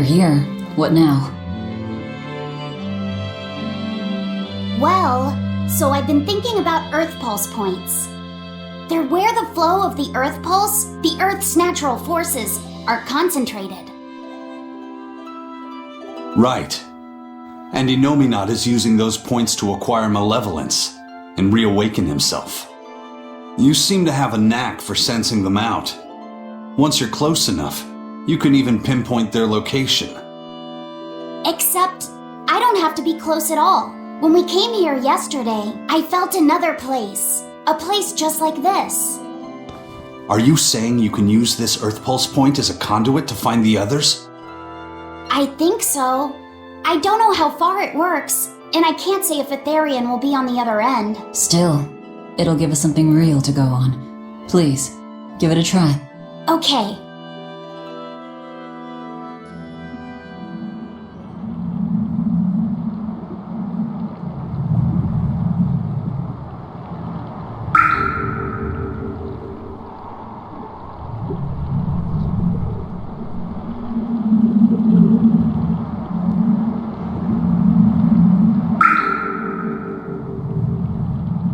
We're here. What now? Well, so I've been thinking about Earth pulse points. They're where the flow of the Earth pulse, the Earth's natural forces, are concentrated. Right. And Innominat is using those points to acquire malevolence and reawaken himself. You seem to have a knack for sensing them out. Once you're close enough, you can even pinpoint their location. Except, I don't have to be close at all. When we came here yesterday, I felt another place. A place just like this. Are you saying you can use this Earth Pulse point as a conduit to find the others? I think so. I don't know how far it works, and I can't say if Etherian will be on the other end. Still, it'll give us something real to go on. Please, give it a try. Okay.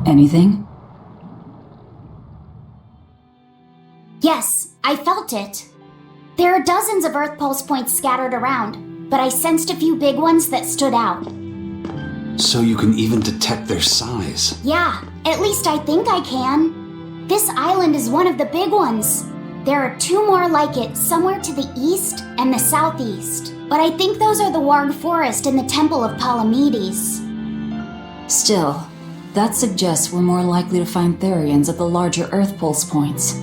Anything? Yes, I felt it. There are dozens of Earth Pulse points scattered around, but I sensed a few big ones that stood out. So you can even detect their size. Yeah, at least I think I can. This island is one of the big ones. There are two more like it somewhere to the east and the southeast, but I think those are the Warg Forest and the Temple of Palamedes. Still, that suggests we're more likely to find Therians at the larger Earth Pulse points.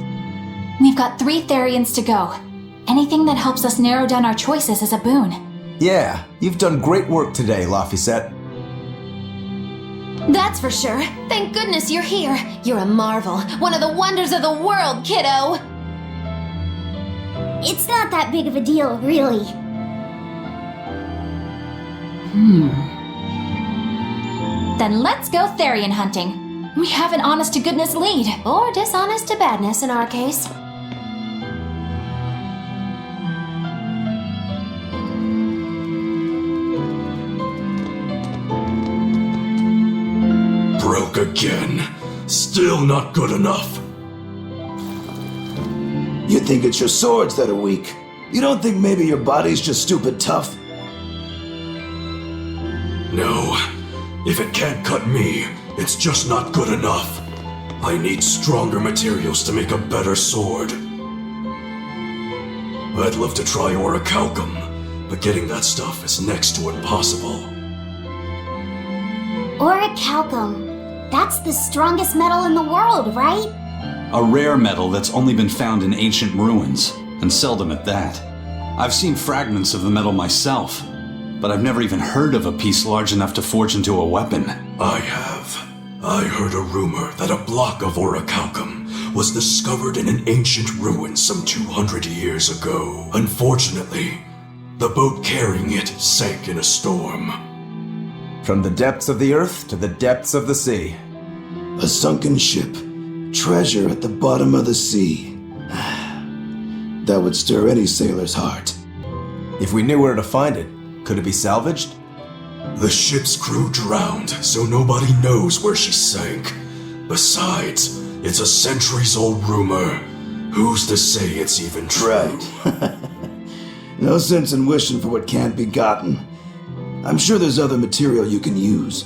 We've got 3 Therians to go. Anything that helps us narrow down our choices is a boon. Yeah, you've done great work today, Laphicet. That's for sure. Thank goodness you're here. You're a marvel. One of the wonders of the world, kiddo. It's not that big of a deal, really. Then let's go Therian hunting. We have an honest-to-goodness lead. Or dishonest-to-badness in our case. Broke again. Still not good enough. You think it's your swords that are weak. You don't think maybe your body's just stupid tough? No. If it can't cut me, it's just not good enough. I need stronger materials to make a better sword. I'd love to try orichalcum, but getting that stuff is next to impossible. Orichalcum. That's the strongest metal in the world, right? A rare metal that's only been found in ancient ruins, and seldom at that. I've seen fragments of the metal myself, but I've never even heard of a piece large enough to forge into a weapon. I have. I heard a rumor that a block of orichalcum was discovered in an ancient ruin some 200 years ago. Unfortunately, the boat carrying it sank in a storm. From the depths of the earth to the depths of the sea. A sunken ship. Treasure at the bottom of the sea. That would stir any sailor's heart. If we knew where to find it, could it be salvaged? The ship's crew drowned, so nobody knows where she sank. Besides, it's a centuries-old rumor. Who's to say it's even true? Right. No sense in wishing for what can't be gotten. I'm sure there's other material you can use.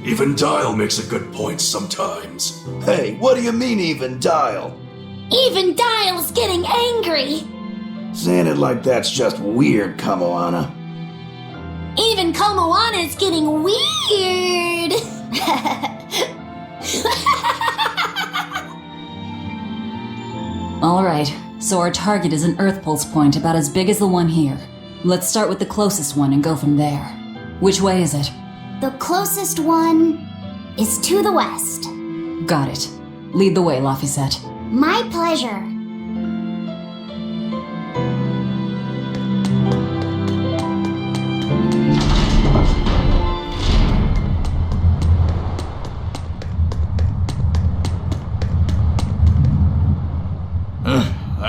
Even Dial makes a good point sometimes. Hey, what do you mean even Dial? Even Dial's getting angry! Saying it like that's just weird, Kamoana. Even Komoana's getting weird! Alright, so our target is an Earth Pulse point about as big as the one here. Let's start with the closest one and go from there. Which way is it? The closest one is to the west. Got it. Lead the way, Laphicet. My pleasure.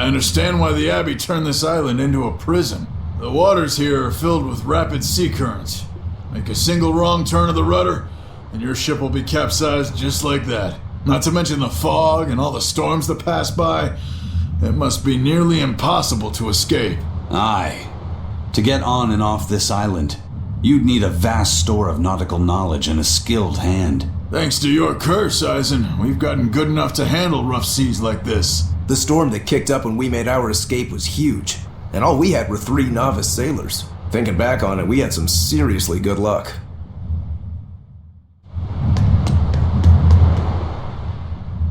I understand why the Abbey turned this island into a prison. The waters here are filled with rapid sea currents. Make a single wrong turn of the rudder, and your ship will be capsized just like that. Not to mention the fog and all the storms that pass by. It must be nearly impossible to escape. Aye. To get on and off this island, you'd need a vast store of nautical knowledge and a skilled hand. Thanks to your curse, Eisen, we've gotten good enough to handle rough seas like this. The storm that kicked up when we made our escape was huge, and all we had were 3 novice sailors. Thinking back on it, we had some seriously good luck.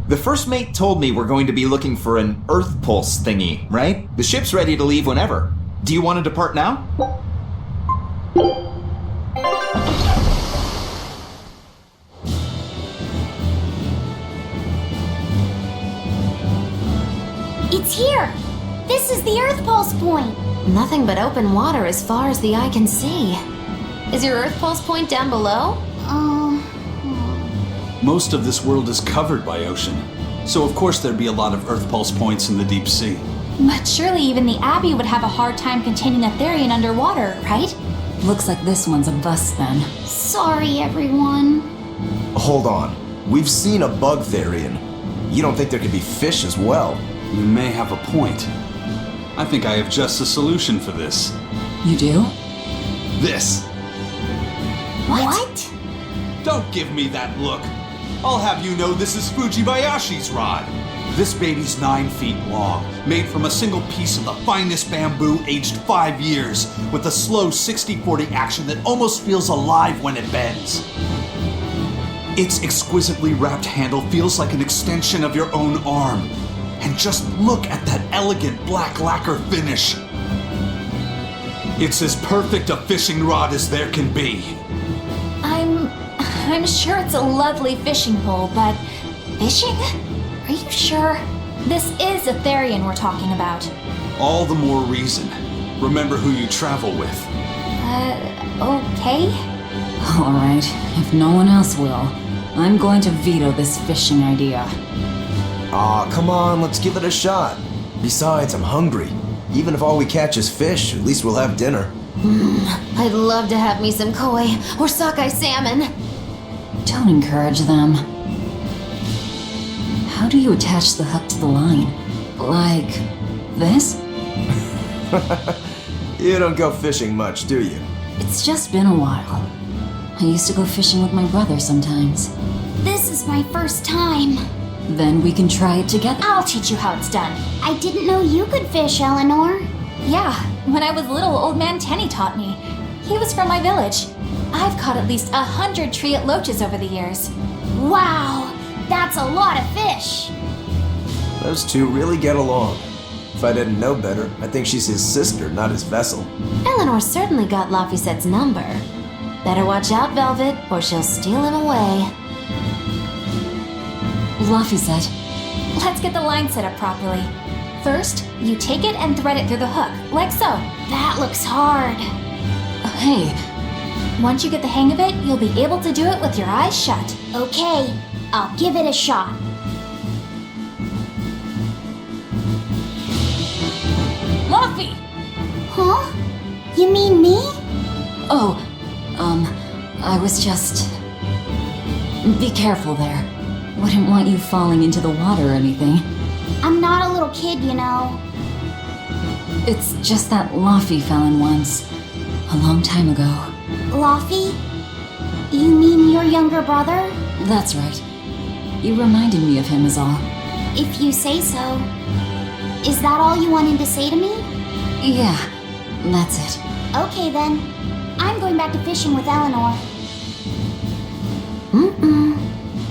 The first mate told me we're going to be looking for an Earth Pulse thingy, right? The ship's ready to leave whenever. Do you want to depart now? It's here! This is the Earth Pulse point! Nothing but open water as far as the eye can see. Is your Earth Pulse point down below? Most of this world is covered by ocean, so of course there'd be a lot of Earth Pulse points in the deep sea. But surely even the Abbey would have a hard time containing a Therian underwater, right? Looks like this one's a bust then. Sorry, everyone. Hold on. We've seen a bug Therian. You don't think there could be fish as well? You may have a point. I think I have just a solution for this. You do? This. What? Don't give me that look. I'll have you know this is Fujibayashi's rod. This baby's 9 feet long, made from a single piece of the finest bamboo aged 5 years, with a slow 60-40 action that almost feels alive when it bends. Its exquisitely wrapped handle feels like an extension of your own arm. And just look at that elegant black lacquer finish. It's as perfect a fishing rod as there can be. I'm sure it's a lovely fishing pole, but fishing? Are you sure? This is a Therian we're talking about. All the more reason. Remember who you travel with. Okay? Alright, if no one else will, I'm going to veto this fishing idea. Aw, come on, let's give it a shot. Besides, I'm hungry. Even if all we catch is fish, at least we'll have dinner. I'd love to have me some koi or sockeye salmon. Don't encourage them. How do you attach the hook to the line? Like this? You don't go fishing much, do you? It's just been a while. I used to go fishing with my brother sometimes. This is my first time. Then we can try it together. I'll teach you how it's done. I didn't know you could fish, Eleanor. Yeah, when I was little, old man Tenny taught me. He was from my village. I've caught at least 100 triot loaches over the years. Wow, that's a lot of fish. Those two really get along. If I didn't know better, I think she's his sister, not his vessel. Eleanor certainly got Lafisette's number. Better watch out, Velvet, or she'll steal him away. Lafayette. Let's get the line set up properly. First, you take it and thread it through the hook, like so. That looks hard. Hey, Once you get the hang of it, you'll be able to do it with your eyes shut. Okay, I'll give it a shot. Luffy! Huh? You mean me? Oh, I was just... Be careful there. Wouldn't want you falling into the water or anything. I'm not a little kid, you know. It's just that Luffy fell in once. A long time ago. Luffy? You mean your younger brother? That's right. You reminded me of him is all. If you say so. Is that all you wanted to say to me? Yeah, that's it. Okay then. I'm going back to fishing with Eleanor.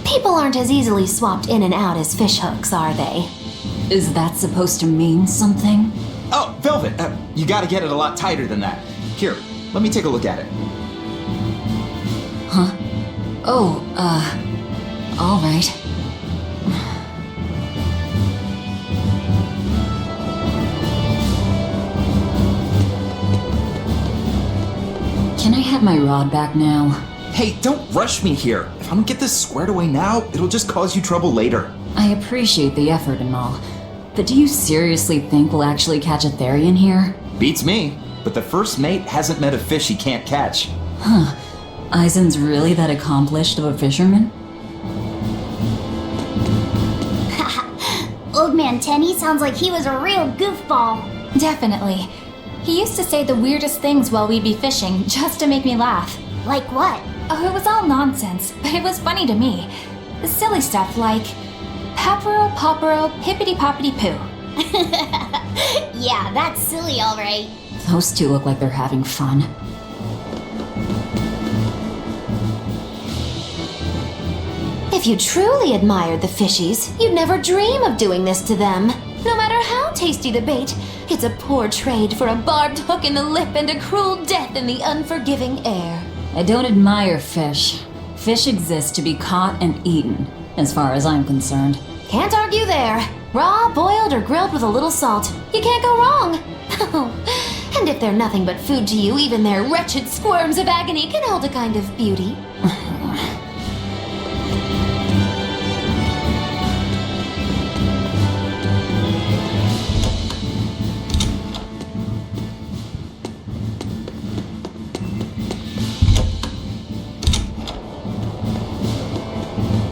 People aren't as easily swapped in and out as fish hooks, are they? Is that supposed to mean something? Oh, Velvet, you gotta get it a lot tighter than that. Here, let me take a look at it. Huh? Oh, all right. Can I have my rod back now? Hey, don't rush me here. If I don't get this squared away now, it'll just cause you trouble later. I appreciate the effort and all, But do you seriously think we'll actually catch a Therian here? Beats me, but the first mate hasn't met a fish he can't catch. Huh. Eisen's really that accomplished of a fisherman? Old Man Tenny sounds like he was a real goofball. Definitely. He used to say the weirdest things while we'd be fishing, just to make me laugh. Like what? Oh, it was all nonsense, but it was funny to me. Silly stuff like papero, popero, pippity poppity poo. Yeah, that's silly, alright. Those two look like they're having fun. If you truly admired the fishies, you'd never dream of doing this to them. No matter how tasty the bait, it's a poor trade for a barbed hook in the lip and a cruel death in the unforgiving air. I don't admire fish. Fish exist to be caught and eaten, as far as I'm concerned. Can't argue there. Raw, boiled, or grilled with a little salt. You can't go wrong. And if they're nothing but food to you, even their wretched squirms of agony can hold a kind of beauty.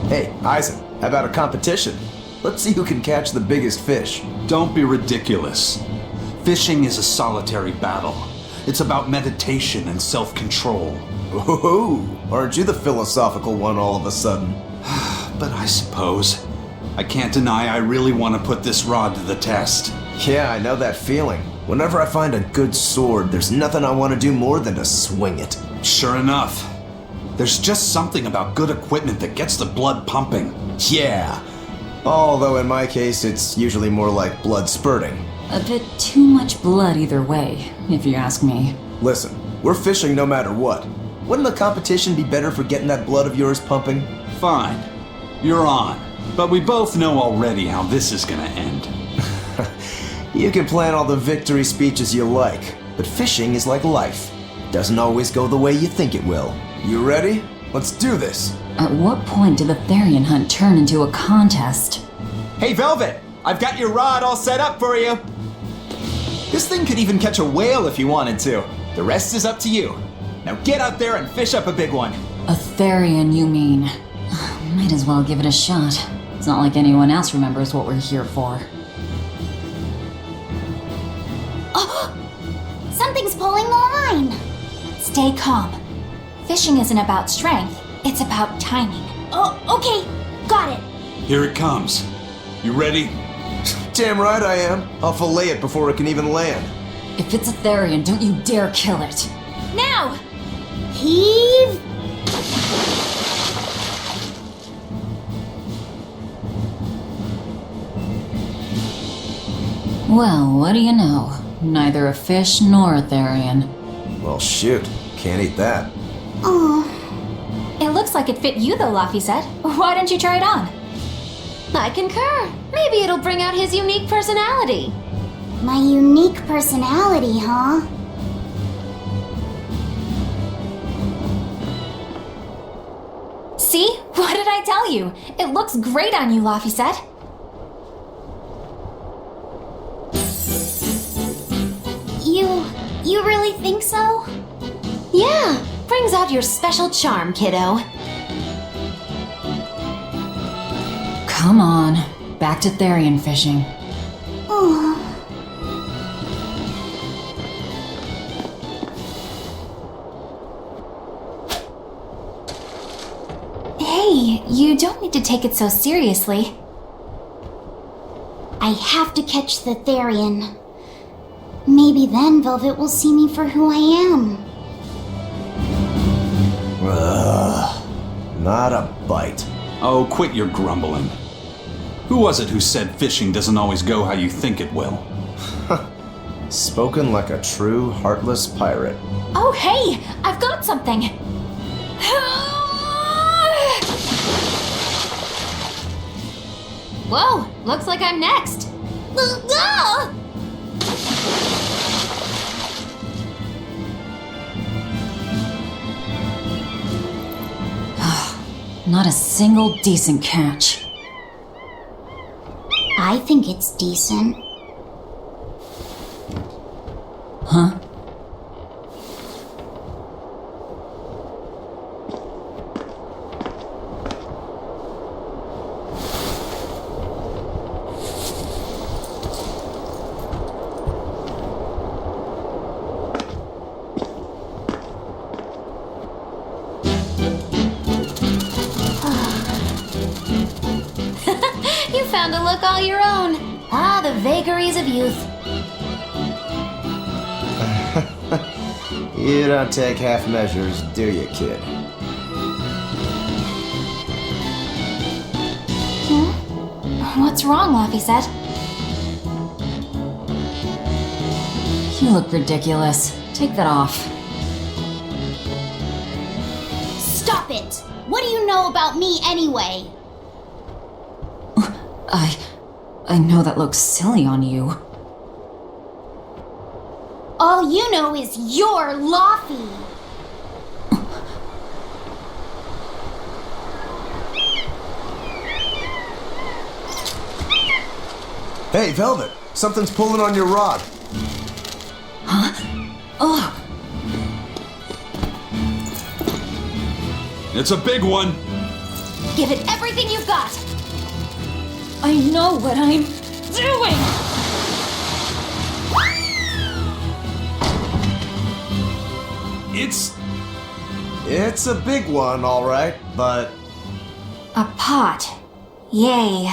Hey, Eisen, how about a competition? Let's see who can catch the biggest fish. Don't be ridiculous. Fishing is a solitary battle. It's about meditation and self-control. Ooh, aren't you the philosophical one all of a sudden? But I suppose I can't deny I really want to put this rod to the test. Yeah, I know that feeling. Whenever I find a good sword, there's nothing I want to do more than to swing it. Sure enough. There's just something about good equipment that gets the blood pumping. Yeah. Although in my case, it's usually more like blood spurting. A bit too much blood either way, if you ask me. Listen, we're fishing no matter what. Wouldn't the competition be better for getting that blood of yours pumping? Fine. You're on. But we both know already how this is gonna end. You can plan all the victory speeches you like, but fishing is like life. Doesn't always go the way you think it will. You ready? Let's do this. At what point did the Therian hunt turn into a contest? Hey, Velvet! I've got your rod all set up for you! This thing could even catch a whale if you wanted to. The rest is up to you. Now get out there and fish up a big one. A Therian, you mean? Might as well give it a shot. It's not like anyone else remembers what we're here for. Oh! Something's pulling the line! Stay calm. Fishing isn't about strength, it's about timing. Oh, okay. Got it. Here it comes. You ready? Damn right I am. I'll fillet it before it can even land. If it's a Therian, don't you dare kill it. Now! Heave! Well, what do you know? Neither a fish nor a Therian. Well, shoot. Can't eat that. Oh, It looks like it fit you though, Laffy said. Why don't you try it on? I concur. Maybe it'll bring out his unique personality. my unique personality, huh? See? What did I tell you? It looks great on you, Laffy said. You really think so? Yeah, brings out your special charm, kiddo. Come on, back to Therian fishing. Oh. Hey, you don't need to take it so seriously. I have to catch the Therian. Maybe then Velvet will see me for who I am. Not a bite. Oh, quit your grumbling. Who was it who said fishing doesn't always go how you think it will? Spoken like a true heartless pirate. Oh, hey! I've got something! Whoa! Looks like I'm next! Not a single decent catch. I think it's decent. Huh? You found a look all your own. Ah, the vagaries of youth. You don't take half measures, do you, kid? What's wrong, Laphicet? You look ridiculous. Take that off. Stop it! What do you know about me anyway? I know that looks silly on you. All you know is you're Laffy. Hey, Velvet! Something's pulling on your rod. Ugh! It's a big one. Give it everything you've got. I know what I'm doing! It's a big one, all right, but A pot. Yay.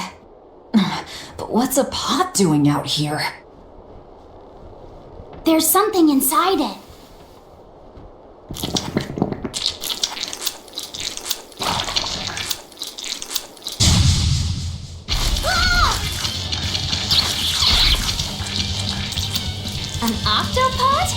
But what's a pot doing out here? There's something inside it. An octopod?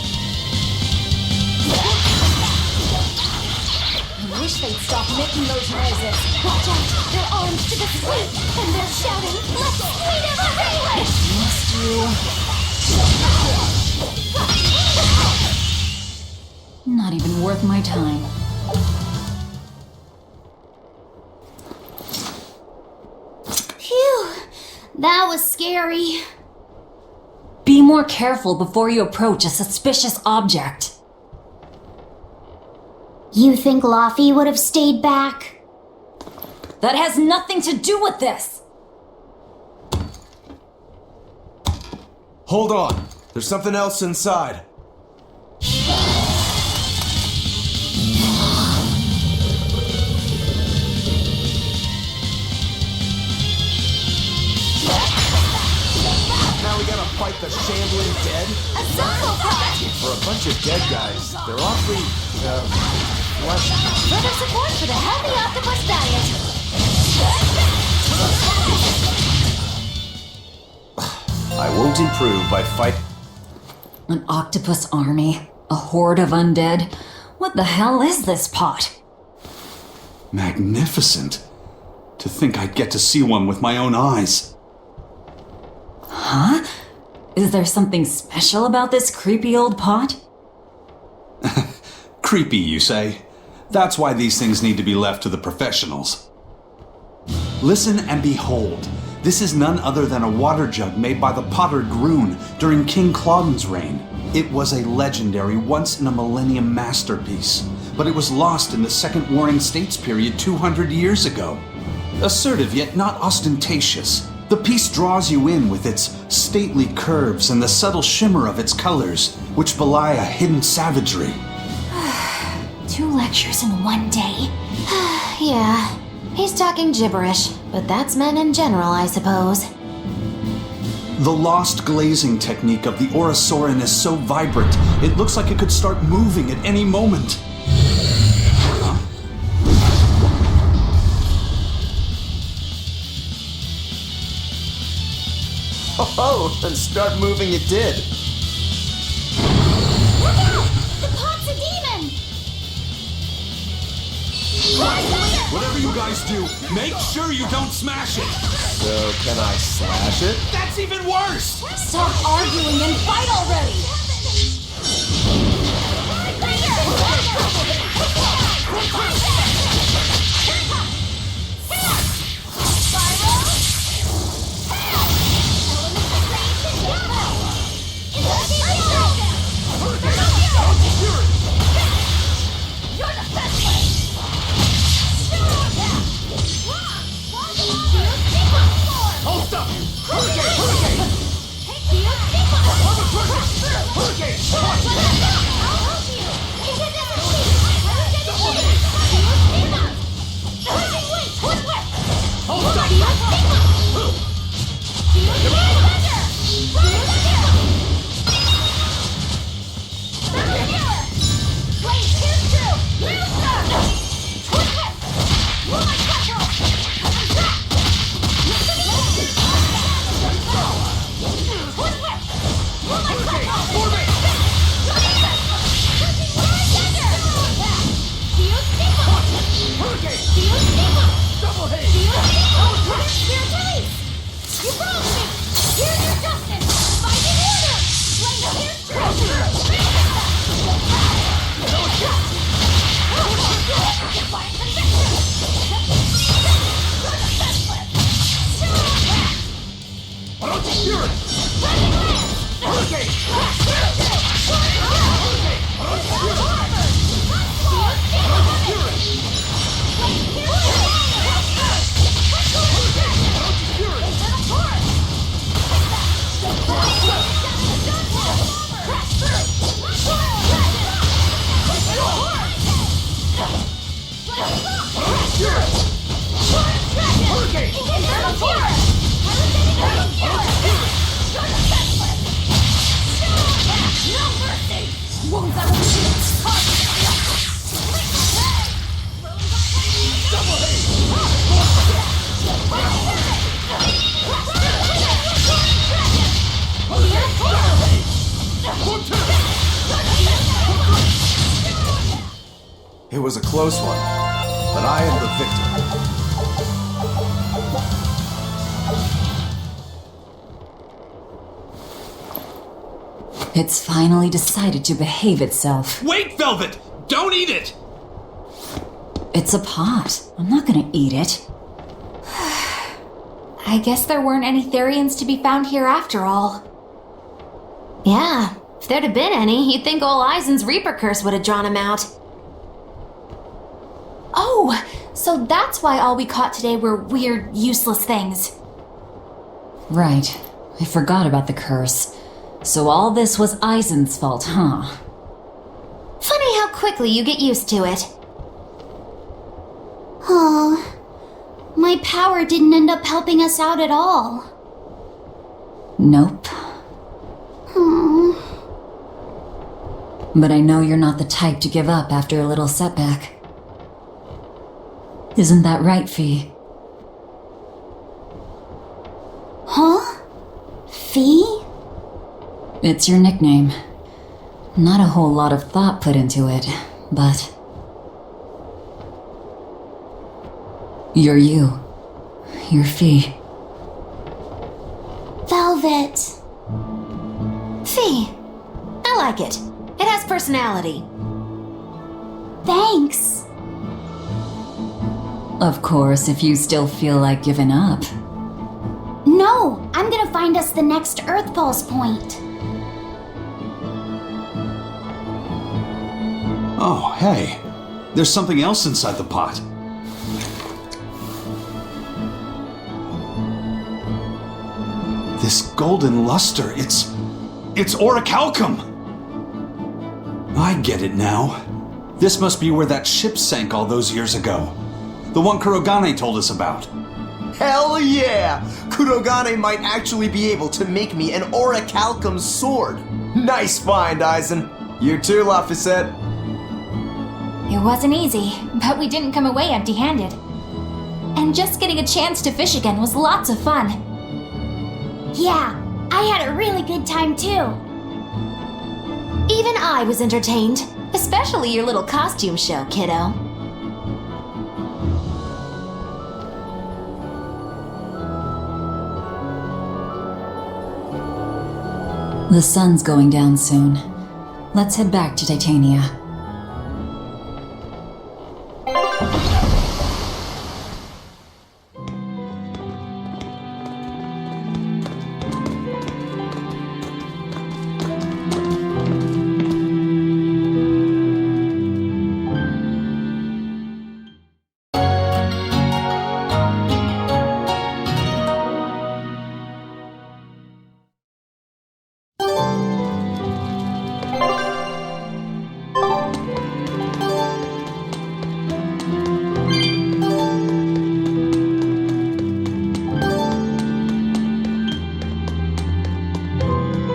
I wish they'd stop making those noises. Watch out! Their arms to the sweet, and they're shouting, "Let's sweet every Not even worth my time. Phew, that was scary. Be more careful before you approach a suspicious object. You think Laffy would have stayed back? That has nothing to do with this! hold on. There's something else inside. Now we gotta fight the shambling dead? A zombie pot! For a bunch of dead guys, they're awfully, fleshy. Further support for the healthy octopus diet. I won't improve by fight. An octopus army? A horde of undead? What the hell is this pot? Magnificent. To think I'd get to see one with my own eyes. Huh? Is there something special about this creepy old pot? Creepy, you say? That's why these things need to be left to the professionals. Listen and behold. This is none other than a water jug made by the potter Groon during King Clauden's reign. It was a legendary, once-in-a-millennium masterpiece, but it was lost in the Second Warring States period 200 years ago. Assertive yet not ostentatious, the piece draws you in with its stately curves and the subtle shimmer of its colors, which belie a hidden savagery. 2 lectures in one day. Yeah, he's talking gibberish, but that's men in general, I suppose. The lost glazing technique of the Orosaurin is so vibrant, it looks like it could start moving at any moment. Oh, and start moving it did. Look out! The pot's a demon! Whatever you guys do, make sure you don't smash it! So, can I slash it? That's even worse! Stop arguing and fight already! It was a close one, but I am the victor. It's finally decided to behave itself. Wait, Velvet! Don't eat it! It's a pot. I'm not gonna eat it. I guess there weren't any Therians to be found here after all. Yeah, if there'd have been any, you'd think old Eisen's Reaper curse would have drawn him out. Oh, so that's why all we caught today were weird, useless things. Right. I forgot about the curse. So all this was Eisen's fault, huh? Funny how quickly you get used to it. Oh, my power didn't end up helping us out at all. Nope. Hmm. But I know you're not the type to give up after a little setback. Isn't that right, Fee? Huh? Fee? It's your nickname. Not a whole lot of thought put into it, but... You're you. You're Fee. Velvet. Fee. I like it. It has personality. Thanks. Of course, if you still feel like giving up. No, I'm gonna find us the next Earth Pulse point. Oh, hey. There's something else inside the pot. This golden luster, it's orichalcum! I get it now. This must be where that ship sank all those years ago. The one Kurogane told us about. Hell yeah! Kurogane might actually be able to make me an orichalcum sword. Nice find, Eisen. You too, Laphicet. It wasn't easy, but we didn't come away empty-handed. And just getting a chance to fish again was lots of fun. Yeah, I had a really good time too. Even I was entertained. Especially your little costume show, kiddo. The sun's going down soon. Let's head back to Titania.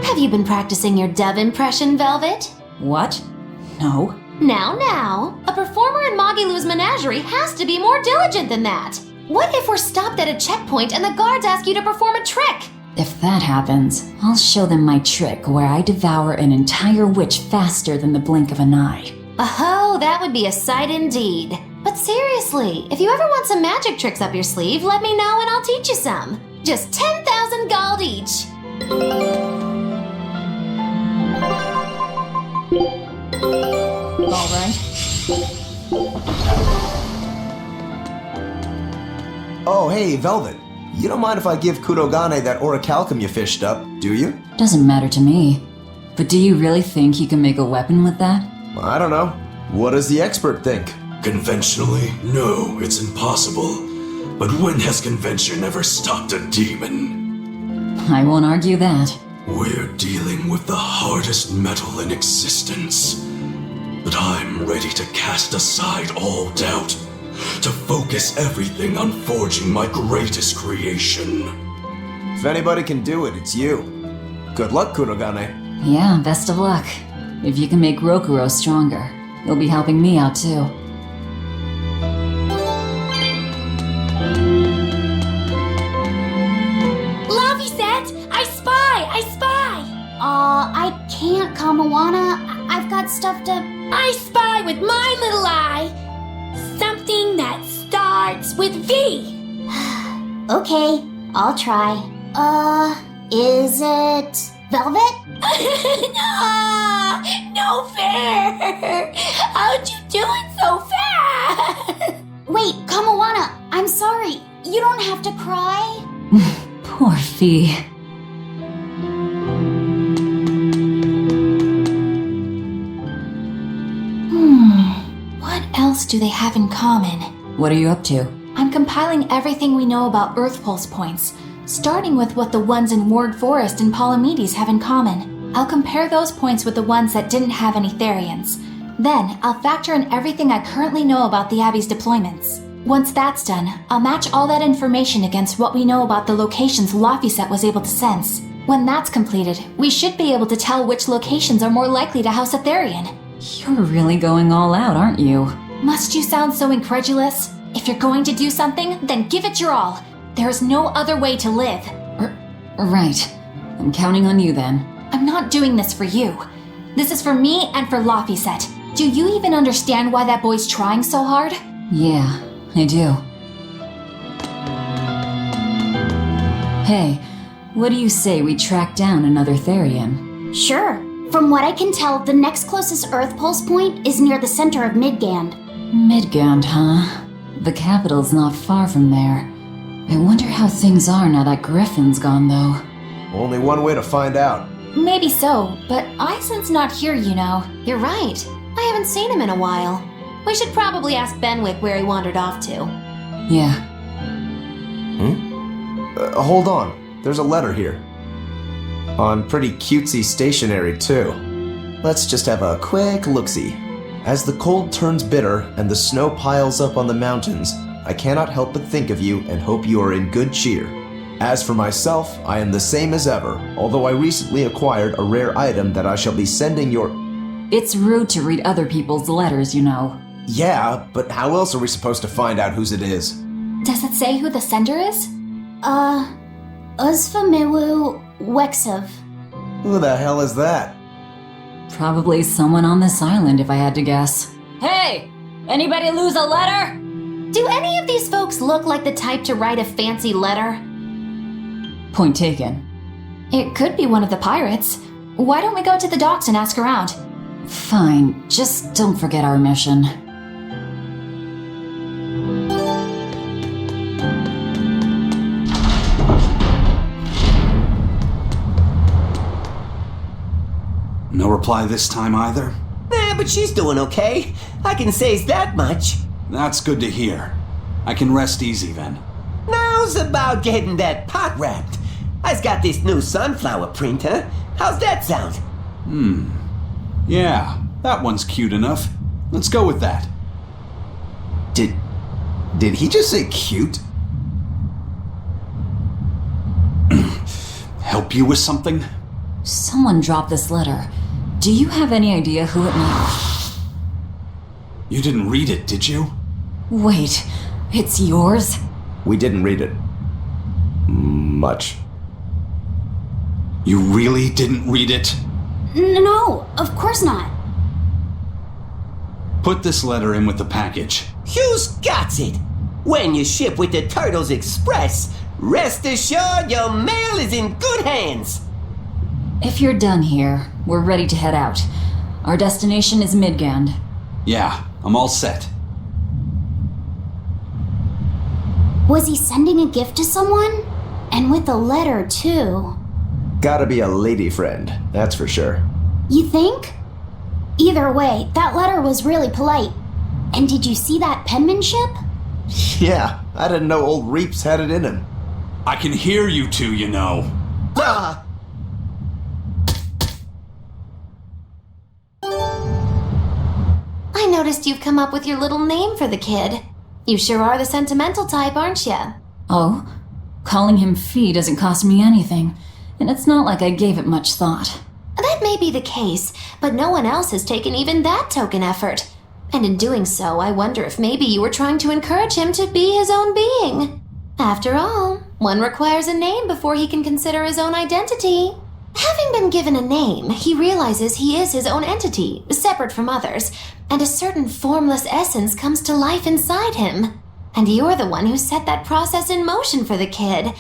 Have you been practicing your dove impression, Velvet? What? No. Now. A performer in Magilou's menagerie has to be more diligent than that. What if we're stopped at a checkpoint and the guards ask you to perform a trick? If that happens, I'll show them my trick where I devour an entire witch faster than the blink of an eye. Oh, that would be a sight indeed. But seriously, if you ever want some magic tricks up your sleeve, let me know and I'll teach you some. Just 10,000 gold each. All right. Oh, hey, Velvet. You don't mind if I give Kurogane that orichalcum you fished up, do you? Doesn't matter to me. But do you really think you can make a weapon with that? I don't know. What does the expert think? Conventionally, no, it's impossible. But when has convention ever stopped a demon? I won't argue that. We're dealing with the hardest metal in existence. But I'm ready to cast aside all doubt to focus everything on forging my greatest creation. If anybody can do it, it's you. Good luck, Kurogane. Yeah, best of luck. If you can make Rokuro stronger, you'll be helping me out too. Laviset! I spy! I can't, Kamawana. I've got stuff to... I spy with my little eye something that starts with V. Okay, I'll try. Is it velvet? No fair. How'd you do it so fast? Wait, Kamawana, I'm sorry. You don't have to cry. Poor Fee. What else do they have in common? What are you up to? I'm compiling everything we know about Earth Pulse points, starting with what the ones in Ward Forest and Palamedes have in common. I'll compare those points with the ones that didn't have any Therians. Then, I'll factor in everything I currently know about the Abbey's deployments. Once that's done, I'll match all that information against what we know about the locations Laphicet was able to sense. When that's completed, we should be able to tell which locations are more likely to house a Therian. You're really going all out, aren't you? Must you sound so incredulous? If you're going to do something, then give it your all. There is no other way to live. Right. I'm counting on you then. I'm not doing this for you. This is for me and for Laphicet. Do you even understand why that boy's trying so hard? Yeah, I do. Hey, what do you say we track down another Therian? Sure. From what I can tell, the next closest Earth Pulse point is near the center of Midgand. Midgand, huh? The capital's not far from there. I wonder how things are now that Griffin's gone, though. Only one way to find out. Maybe so, but Iceland's not here, you know. You're right. I haven't seen him in a while. We should probably ask Benwick where he wandered off to. Yeah. Hold on. There's a letter here. On pretty cutesy stationery, too. Let's just have a quick look-see. As the cold turns bitter and the snow piles up on the mountains, I cannot help but think of you and hope you are in good cheer. As for myself, I am the same as ever, although I recently acquired a rare item that I shall be sending your... It's rude to read other people's letters, you know. Yeah, but how else are we supposed to find out whose it is? Does it say who the sender is? Uzfamiwu Wexov. Who the hell is that? Probably someone on this island, if I had to guess. Hey! Anybody lose a letter? Do any of these folks look like the type to write a fancy letter? Point taken. It could be one of the pirates. Why don't we go to the docks and ask around? Fine, just don't forget our mission. No reply this time either? But she's doing okay. I can say that much. That's good to hear. I can rest easy then. Now's about getting that pot wrapped. I's got this new sunflower printer. How's that sound? Yeah, that one's cute enough. Let's go with that. Did he just say cute? Help you with something? Someone dropped this letter. Do you have any idea who it might... You didn't read it, did you? Wait, it's yours? We didn't read it. Much. You really didn't read it? No, of course not. Put this letter in with the package. Who's got it? When you ship with the Turtles Express, rest assured your mail is in good hands. If you're done here, we're ready to head out. Our destination is Midgand. Yeah, I'm all set. Was he sending a gift to someone? And with a letter, too. Gotta be a lady friend, that's for sure. You think? Either way, that letter was really polite. And did you see that penmanship? Yeah, I didn't know old Reeps had it in him. I can hear you two, you know. I noticed you've come up with your little name for the kid. You sure are the sentimental type, aren't you? Oh? Calling him Fee doesn't cost me anything, and it's not like I gave it much thought. That may be the case, but no one else has taken even that token effort. And in doing so, I wonder if maybe you were trying to encourage him to be his own being. After all, one requires a name before he can consider his own identity. Having been given a name, he realizes he is his own entity, separate from others, and a certain formless essence comes to life inside him. And you're the one who set that process in motion for the kid.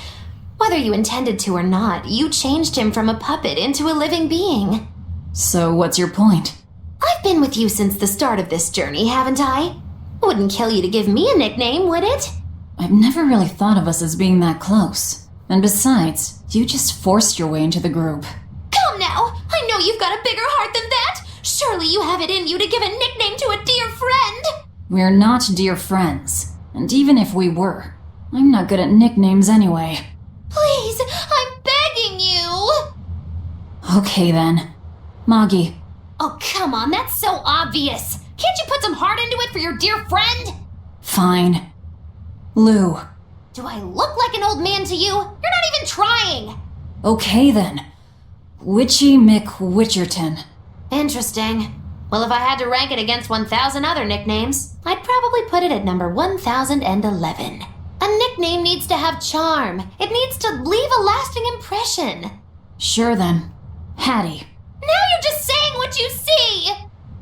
Whether you intended to or not, you changed him from a puppet into a living being. So what's your point? I've been with you since the start of this journey, haven't I? Wouldn't kill you to give me a nickname, would it? I've never really thought of us as being that close. And besides, you just forced your way into the group. Come now! I know you've got a bigger heart than that! Surely you have it in you to give a nickname to a dear friend! We're not dear friends. And even if we were, I'm not good at nicknames anyway. Please, I'm begging you! Okay then. Moggy. Oh, come on, that's so obvious! Can't you put some heart into it for your dear friend? Fine. Lou. Do I look like an old man to you? You're not even trying! Okay then. Witchy McWitcherton. Interesting. Well, if I had to rank it against 1,000 other nicknames, I'd probably put it at number 1011. A nickname needs to have charm. It needs to leave a lasting impression. Sure then. Hattie. Now you're just saying what you see!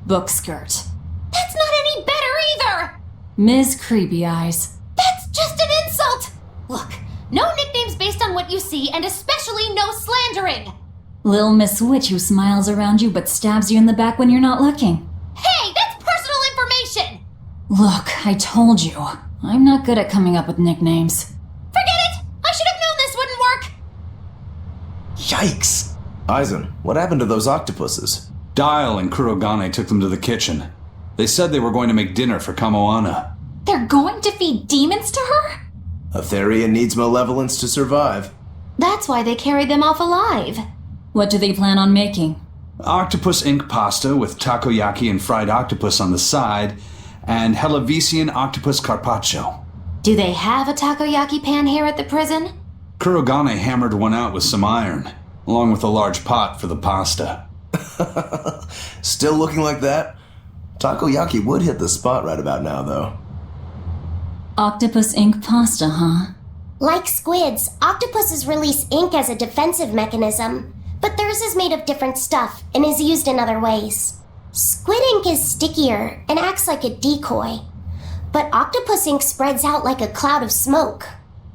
Bookskirt. That's not any better either! Ms. Creepy Eyes. That's just an insult! Look, no nicknames based on what you see, and especially no slandering! Lil Miss Witch who smiles around you but stabs you in the back when you're not looking. Hey, that's personal information! Look, I told you. I'm not good at coming up with nicknames. Forget it! I should have known this wouldn't work! Yikes! Aizen, what happened to those octopuses? Dial and Kurogane took them to the kitchen. They said they were going to make dinner for Kamoana. They're going to feed demons to her? A Therian needs malevolence to survive. That's why they carried them off alive. What do they plan on making? Octopus ink pasta with takoyaki and fried octopus on the side, and Hellavesian octopus carpaccio. Do they have a takoyaki pan here at the prison? Kurogane hammered one out with some iron, along with a large pot for the pasta. Still looking like that? Takoyaki would hit the spot right about now, though. Octopus ink pasta, huh? Like squids, octopuses release ink as a defensive mechanism, but theirs is made of different stuff and is used in other ways. Squid ink is stickier and acts like a decoy, but octopus ink spreads out like a cloud of smoke.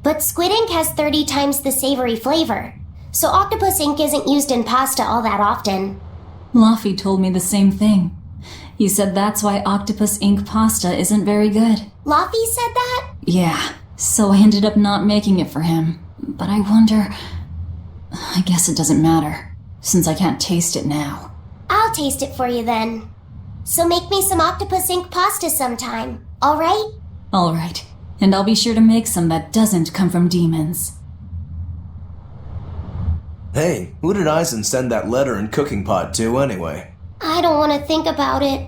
But squid ink has 30 times the savory flavor, so octopus ink isn't used in pasta all that often. Luffy told me the same thing. He said that's why octopus ink pasta isn't very good. Luffy said that? Yeah, so I ended up not making it for him. But I wonder... I guess it doesn't matter, since I can't taste it now. I'll taste it for you then. So make me some octopus ink pasta sometime, alright? Alright, and I'll be sure to make some that doesn't come from demons. Hey, who did Aizen send that letter and cooking pot to anyway? I don't want to think about it.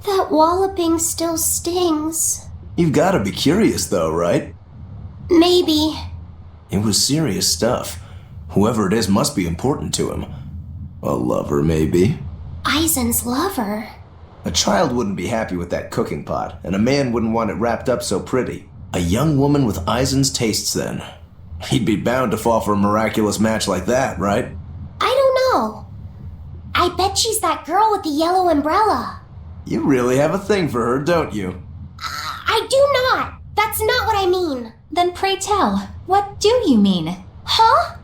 That walloping still stings. You've gotta be curious though, right? Maybe. It was serious stuff. Whoever it is must be important to him. A lover, maybe? Aizen's lover. A child wouldn't be happy with that cooking pot, and a man wouldn't want it wrapped up so pretty. A young woman with Aizen's tastes, then. He'd be bound to fall for a miraculous match like that, right? I don't know. I bet she's that girl with the yellow umbrella. You really have a thing for her, don't you? I do not. That's not what I mean. Then pray tell, what do you mean? Huh?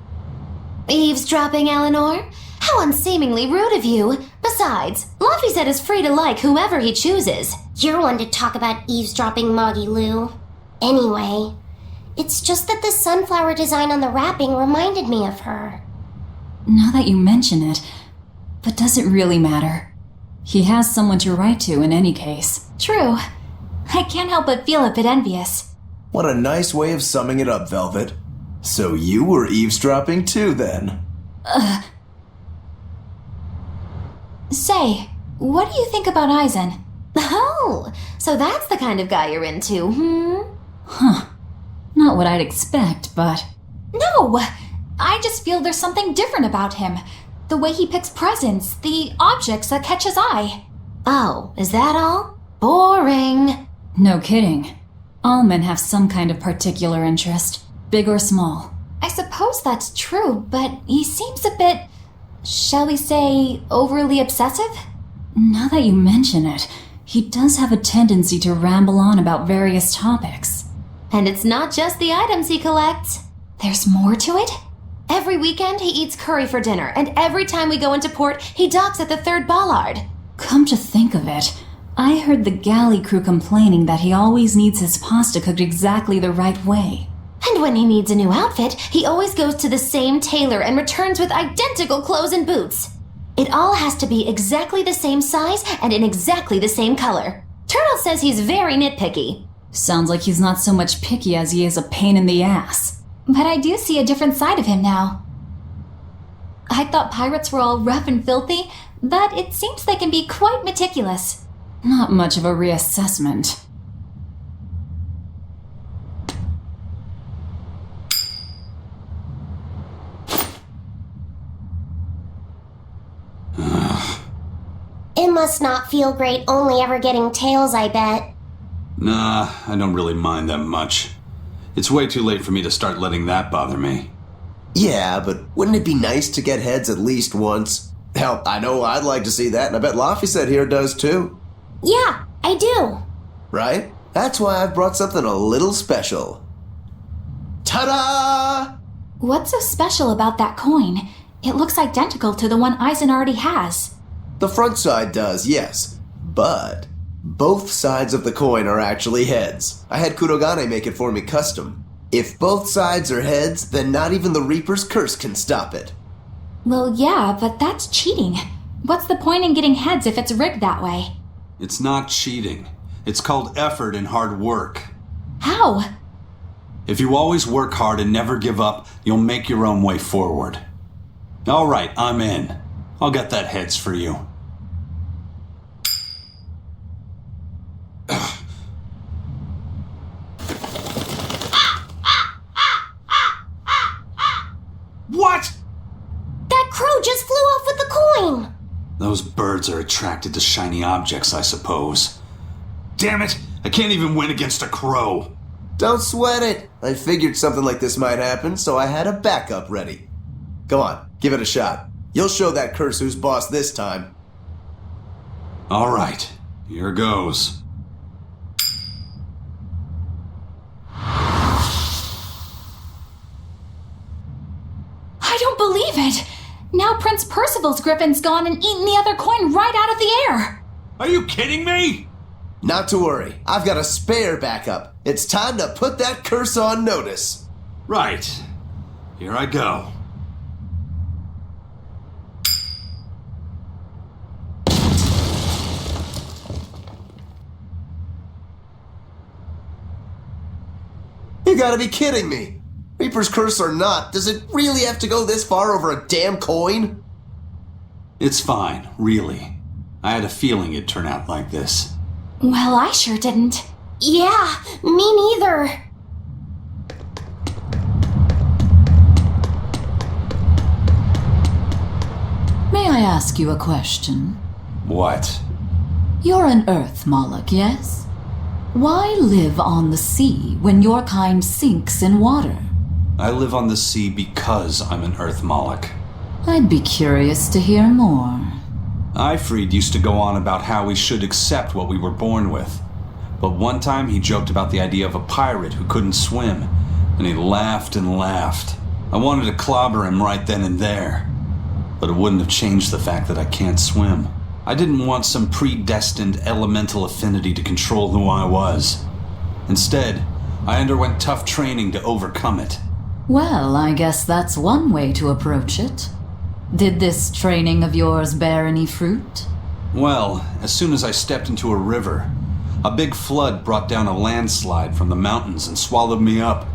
Eavesdropping, Eleanor? How unseemingly rude of you. Besides, Luffy said is free to like whoever he chooses. You're one to talk about eavesdropping, Moggy Lou. Anyway, it's just that the sunflower design on the wrapping reminded me of her. Now that you mention it, but does it really matter? He has someone to write to in any case. True. I can't help but feel a bit envious. What a nice way of summing it up, Velvet. So you were eavesdropping too, then? Say, what do you think about Aizen? Oh, so that's the kind of guy you're into, hmm? Not what I'd expect, but... No! I just feel there's something different about him. The way he picks presents, the objects that catch his eye. Oh, is that all? Boring. No kidding. All men have some kind of particular interest, big or small. I suppose that's true, but he seems a bit, shall we say, overly obsessive? Now that you mention it, he does have a tendency to ramble on about various topics. And it's not just the items he collects. There's more to it? Every weekend he eats curry for dinner, and every time we go into port, he docks at the 3rd bollard. Come to think of it, I heard the galley crew complaining that he always needs his pasta cooked exactly the right way. And when he needs a new outfit, he always goes to the same tailor and returns with identical clothes and boots. It all has to be exactly the same size and in exactly the same color. Turtle says he's very nitpicky. Sounds like he's not so much picky as he is a pain in the ass. But I do see a different side of him now. I thought pirates were all rough and filthy, but it seems they can be quite meticulous. Not much of a reassessment. It must not feel great only ever getting tails, I bet. Nah, I don't really mind that much. It's way too late for me to start letting that bother me. Yeah, but wouldn't it be nice to get heads at least once? Hell, I know I'd like to see that, and I bet Laphicet here does too. Yeah, I do. Right? That's why I've brought something a little special. Ta-da! What's so special about that coin? It looks identical to the one Eisen already has. The front side does, yes. But both sides of the coin are actually heads. I had Kurogane make it for me custom. If both sides are heads, then not even the Reaper's curse can stop it. Well, yeah, but that's cheating. What's the point in getting heads if it's rigged that way? It's not cheating. It's called effort and hard work. How? If you always work hard and never give up, you'll make your own way forward. All right, I'm in. I'll get that heads for you. What? That crow just flew off with the coin! Those birds are attracted to shiny objects, I suppose. Damn it! I can't even win against a crow! Don't sweat it. I figured something like this might happen, so I had a backup ready. Come on, give it a shot. You'll show that curse who's boss this time. All right, here goes. I don't believe it! Now Prince Percival's griffin's gone and eaten the other coin right out of the air! Are you kidding me? Not to worry, I've got a spare backup. It's time to put that curse on notice. Right. Here I go. You gotta be kidding me. Reaper's curse or not, does it really have to go this far over a damn coin? It's fine, really. I had a feeling it'd turn out like this. Well, I sure didn't. Yeah, me neither. May I ask you a question? What? You're an Earth Moloch, yes? Why live on the sea when your kind sinks in water? I live on the sea because I'm an Earth Moloch. I'd be curious to hear more. Ifrid used to go on about how we should accept what we were born with. But one time he joked about the idea of a pirate who couldn't swim, and he laughed and laughed. I wanted to clobber him right then and there, but it wouldn't have changed the fact that I can't swim. I didn't want some predestined elemental affinity to control who I was. Instead, I underwent tough training to overcome it. Well, I guess that's one way to approach it. Did this training of yours bear any fruit? Well, as soon as I stepped into a river, a big flood brought down a landslide from the mountains and swallowed me up.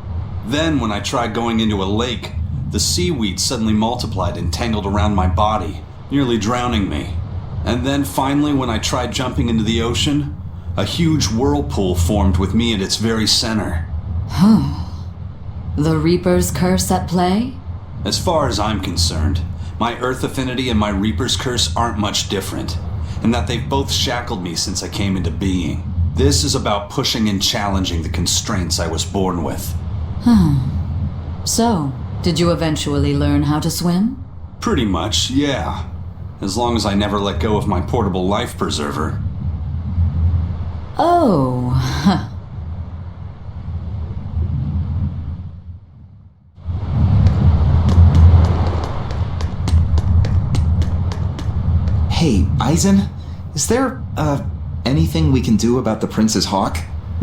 Then, when I tried going into a lake, the seaweed suddenly multiplied and tangled around my body, nearly drowning me. And then finally, when I tried jumping into the ocean, a huge whirlpool formed with me at its very center. The Reaper's curse at play? As far as I'm concerned, my Earth affinity and my Reaper's curse aren't much different, in that they've both shackled me since I came into being. This is about pushing and challenging the constraints I was born with. So, did you eventually learn how to swim? Pretty much, yeah. As long as I never let go of my portable life preserver. Oh, Hey, Eisen, is there, anything we can do about the Prince's hawk?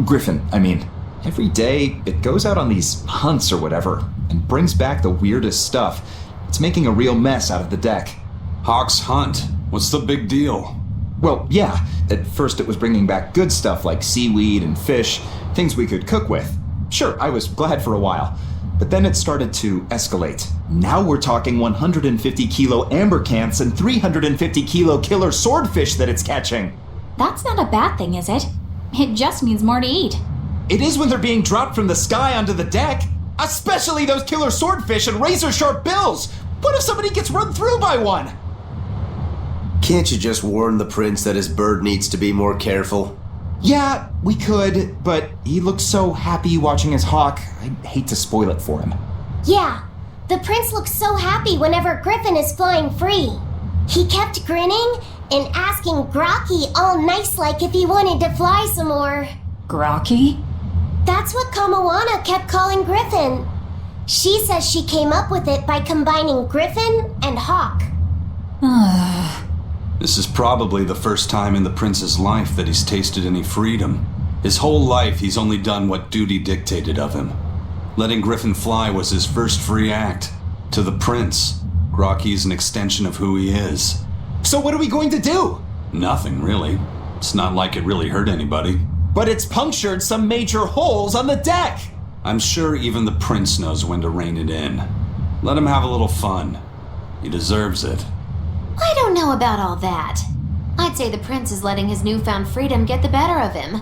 Griffin, I mean. Every day, it goes out on these hunts or whatever, and brings back the weirdest stuff. It's making a real mess out of the deck. Hawk's hunt? What's the big deal? Well, yeah, at first it was bringing back good stuff like seaweed and fish, things we could cook with. Sure, I was glad for a while. But then it started to escalate. Now we're talking 150 kilo amber cants and 350 kilo killer swordfish that it's catching. That's not a bad thing, is it? It just means more to eat. It is when they're being dropped from the sky onto the deck. Especially those killer swordfish and razor-sharp bills. What if somebody gets run through by one? Can't you just warn the prince that his bird needs to be more careful? Yeah, we could, but he looks so happy watching his hawk. I'd hate to spoil it for him. Yeah, the prince looks so happy whenever Griffin is flying free. He kept grinning and asking Grocky all nice-like if he wanted to fly some more. Grocky? That's what Kamawana kept calling Griffin. She says she came up with it by combining Griffin and Hawk. This is probably the first time in the prince's life that he's tasted any freedom. His whole life, he's only done what duty dictated of him. Letting Griffin fly was his first free act. To the prince, Grocky's an extension of who he is. So what are we going to do? Nothing, really. It's not like it really hurt anybody. But it's punctured some major holes on the deck. I'm sure even the prince knows when to rein it in. Let him have a little fun. He deserves it. I don't know about all that. I'd say the prince is letting his newfound freedom get the better of him.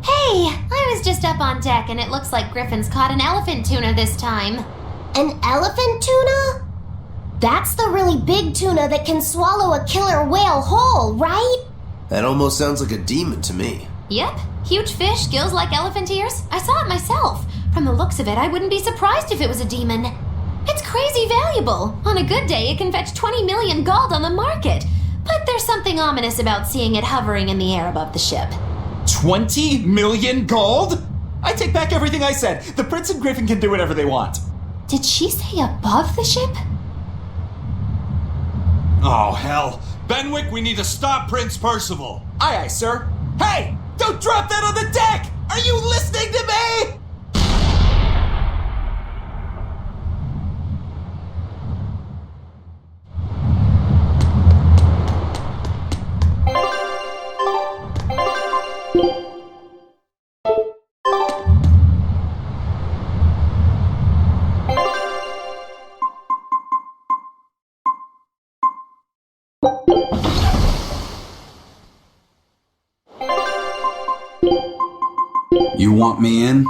Hey, I was just up on deck and it looks like Griffin's caught an elephant tuna this time. An elephant tuna? That's the really big tuna that can swallow a killer whale whole, right? That almost sounds like a demon to me. Yep, huge fish, gills like elephant ears. I saw it myself. From the looks of it, I wouldn't be surprised if it was a demon. It's crazy valuable. On a good day, it can fetch 20 million gold on the market. But there's something ominous about seeing it hovering in the air above the ship. 20 million gold? I take back everything I said. The prince and Griffin can do whatever they want. Did she say above the ship? Oh, hell. Benwick, we need to stop Prince Percival. Aye, aye, sir. Hey, don't drop that on the deck! Are you listening to me? You want me in?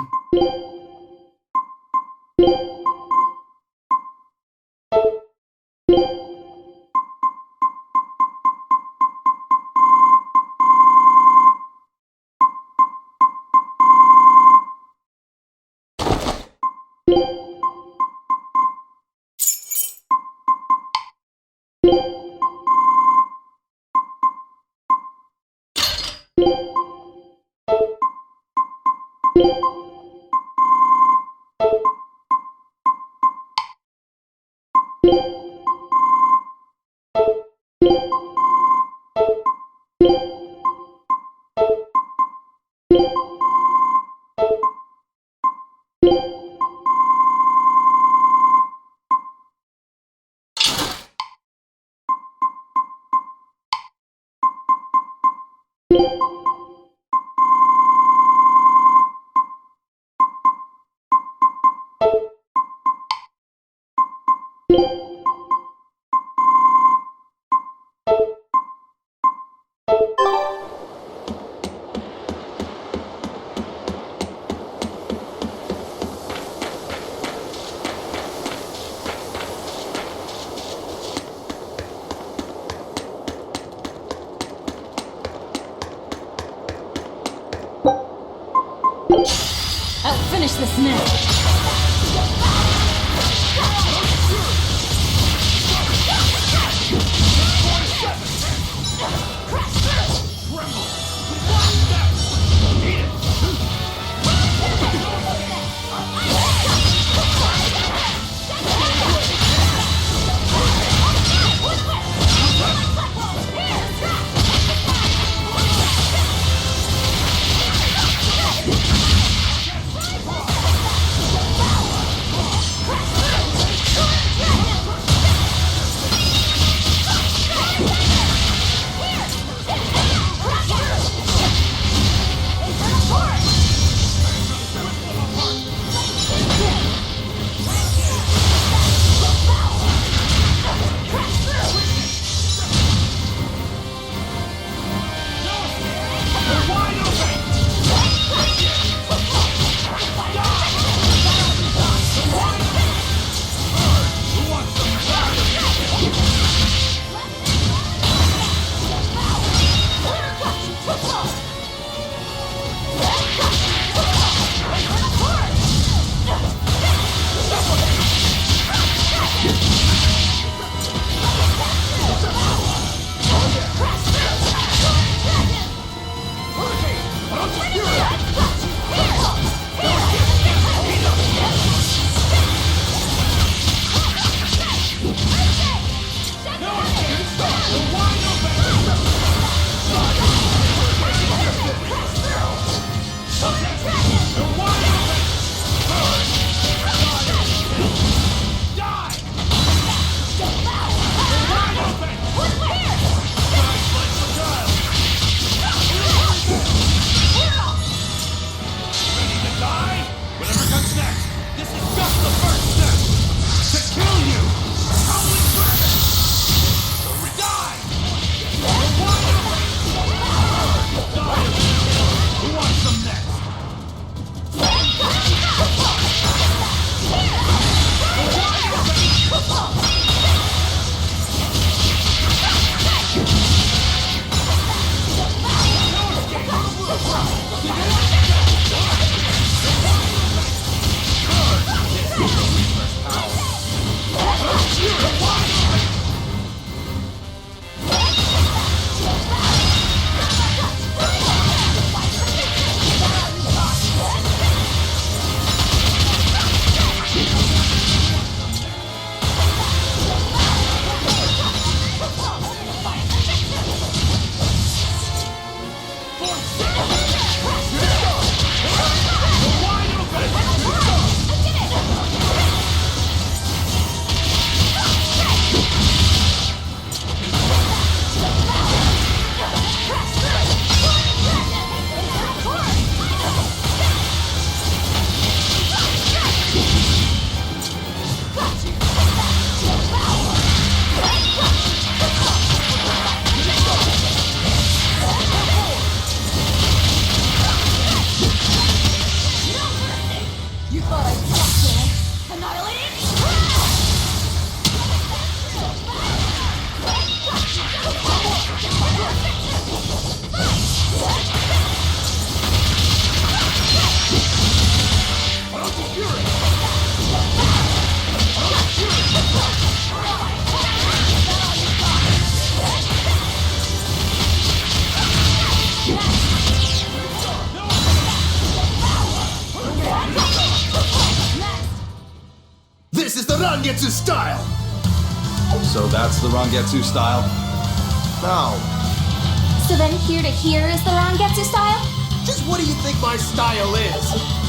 I'll finish this now. This is the Rangetsu style! So that's the Rangetsu style? No. So then here to here is the Rangetsu style? Just what do you think my style is?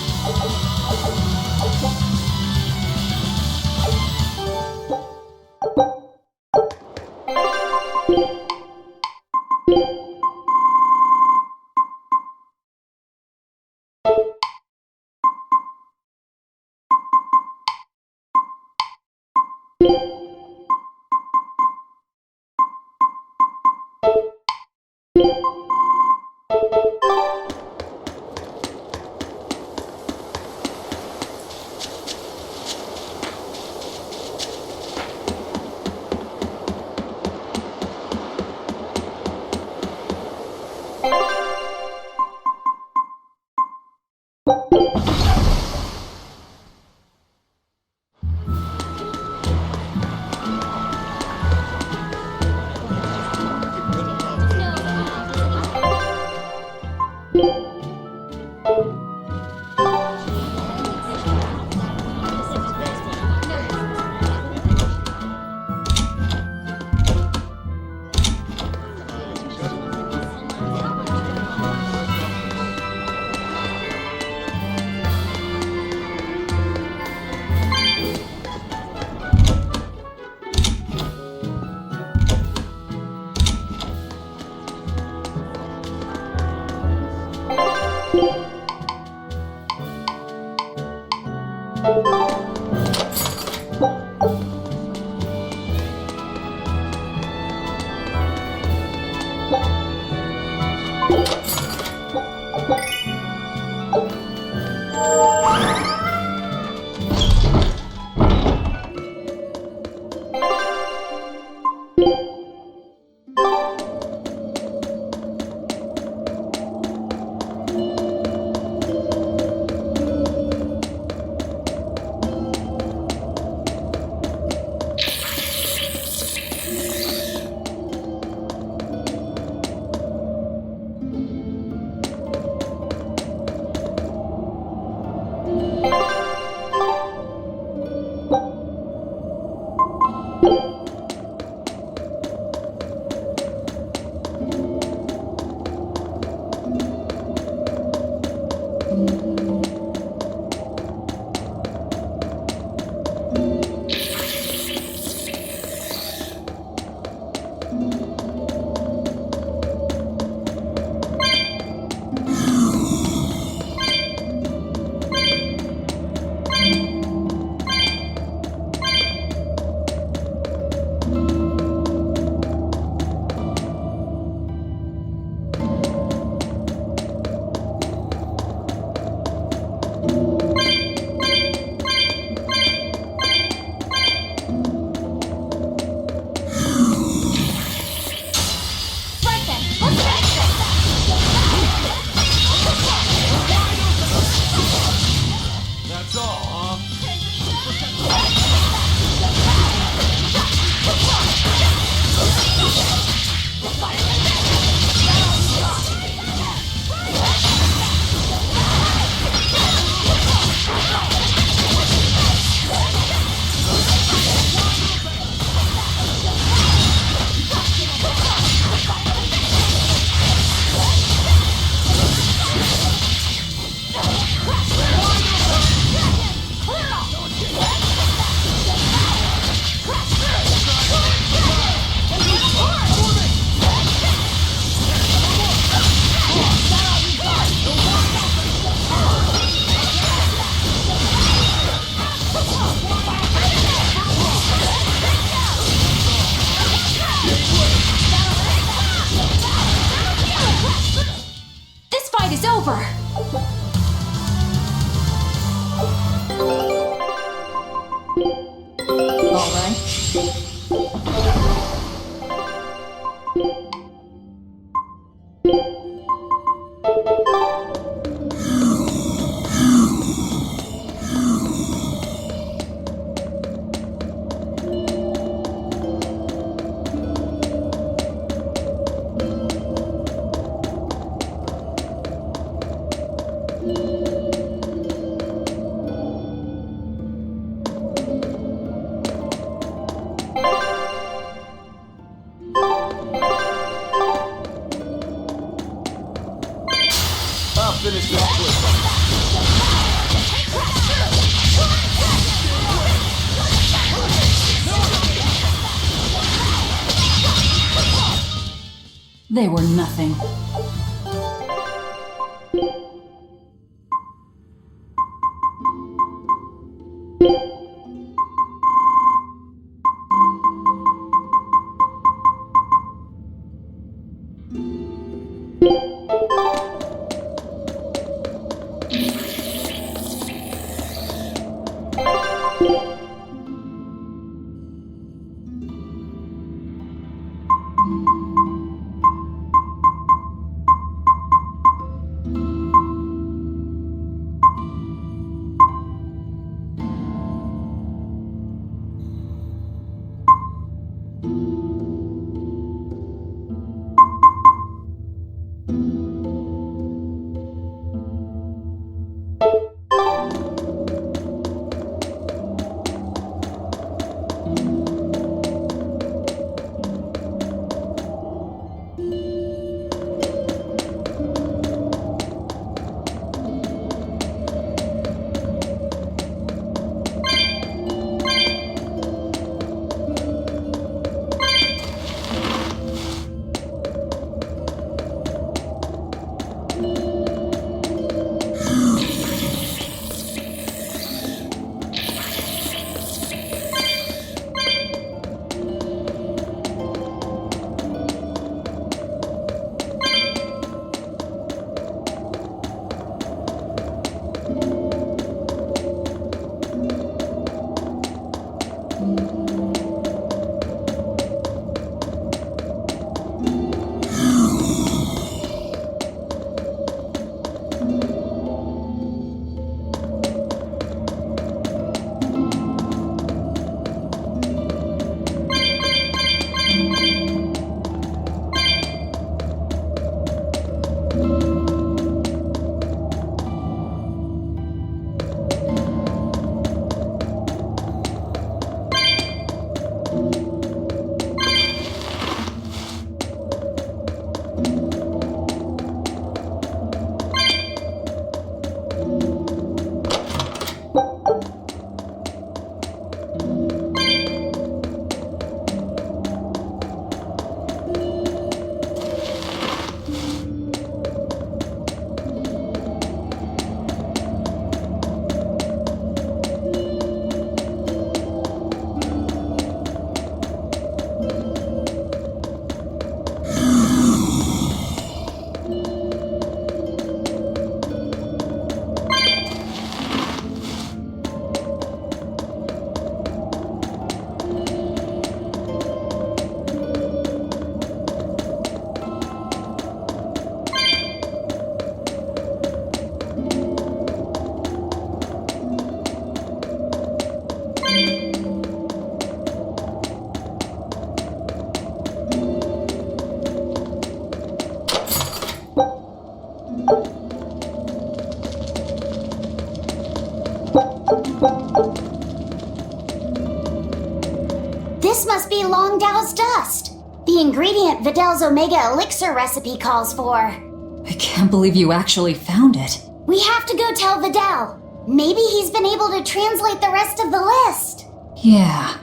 They were nothing. This must be Long Dao's dust. The ingredient Vidal's Omega Elixir recipe calls for. I can't believe you actually found it. We have to go tell Vidal. Maybe he's been able to translate the rest of the list. Yeah.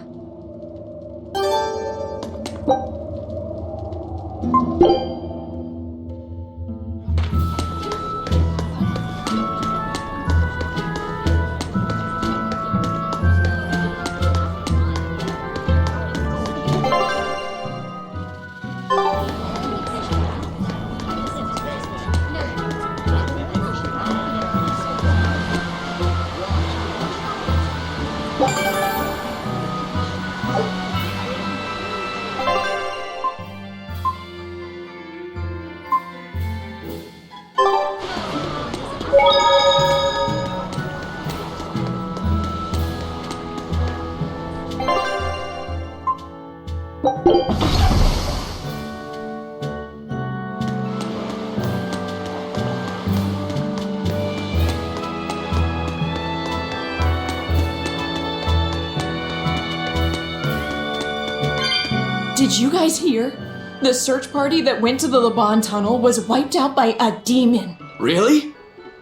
Did you guys hear? The search party that went to the Laban tunnel was wiped out by a demon. Really?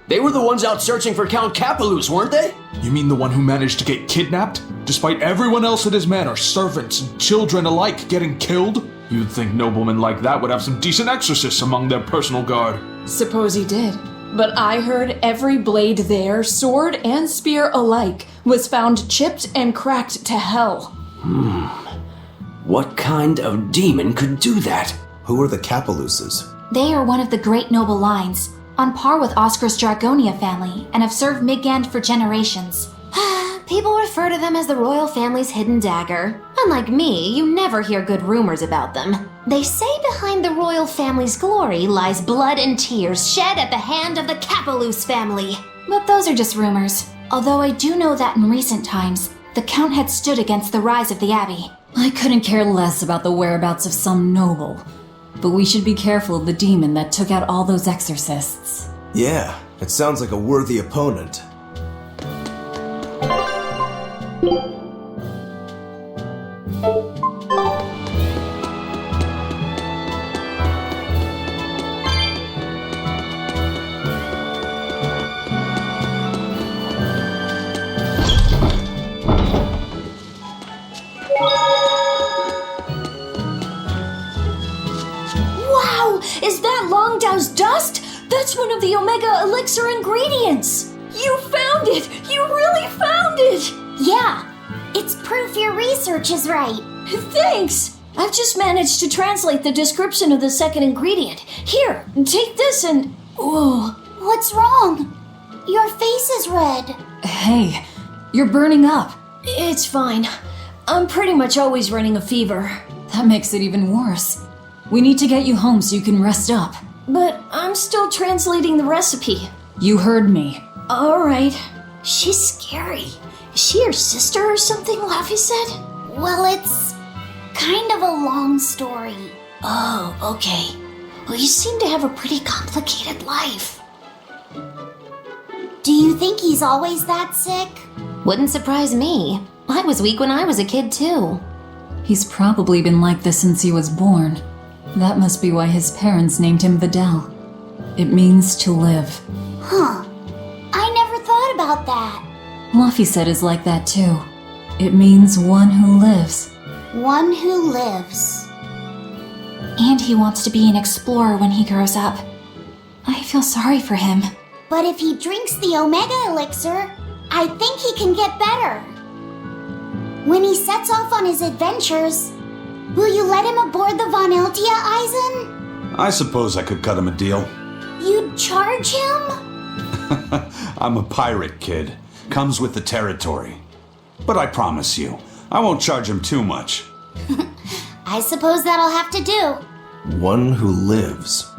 They were the ones out searching for Count Capelus, weren't they? You mean the one who managed to get kidnapped? Despite everyone else at his manor, servants and children alike, getting killed? You'd think noblemen like that would have some decent exorcists among their personal guard. Suppose he did. But I heard every blade there, sword and spear alike, was found chipped and cracked to hell. What kind of demon could do that? Who are the Capeluses? They are one of the great noble lines, on par with Oscar's Dragonia family, and have served Midgand for generations. People refer to them as the royal family's hidden dagger. Unlike me, you never hear good rumors about them. They say behind the royal family's glory lies blood and tears shed at the hand of the Capelus family. But those are just rumors. Although I do know that in recent times, the Count had stood against the rise of the Abbey. I couldn't care less about the whereabouts of some noble. But we should be careful of the demon that took out all those exorcists. Yeah, it sounds like a worthy opponent. Wow! Is that Long Dao's dust? That's one of the Omega Elixir ingredients! You found it! You really found it! Yeah, it's proof your research is right. Thanks! I've just managed to translate the description of the second ingredient. Here, take this and... Whoa. What's wrong? Your face is red. Hey, you're burning up. It's fine. I'm pretty much always running a fever. That makes it even worse. We need to get you home so you can rest up. But I'm still translating the recipe. You heard me. Alright. She's scary. Is she your sister or something, Laffy said? Well, it's kind of a long story. Oh, okay. Well, you seem to have a pretty complicated life. Do you think he's always that sick? Wouldn't surprise me. I was weak when I was a kid, too. He's probably been like this since he was born. That must be why his parents named him Vidal. It means to live. Huh. I never thought about that. Luffy said is like that too. It means one who lives. One who lives. And he wants to be an explorer when he grows up. I feel sorry for him. But if he drinks the Omega Elixir, I think he can get better. When he sets off on his adventures, will you let him aboard the Von Eltia, Eisen? I suppose I could cut him a deal. You'd charge him? I'm a pirate, kid. Comes with the territory. But I promise you, I won't charge him too much. I suppose that'll have to do. One who lives.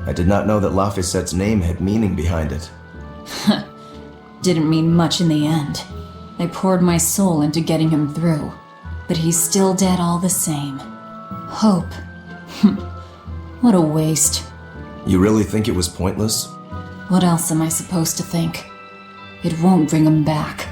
I did not know that Lafisette's name had meaning behind it. Didn't mean much in the end. I poured my soul into getting him through. But he's still dead all the same. Hope. What a waste. You really think it was pointless? What else am I supposed to think? It won't bring him back.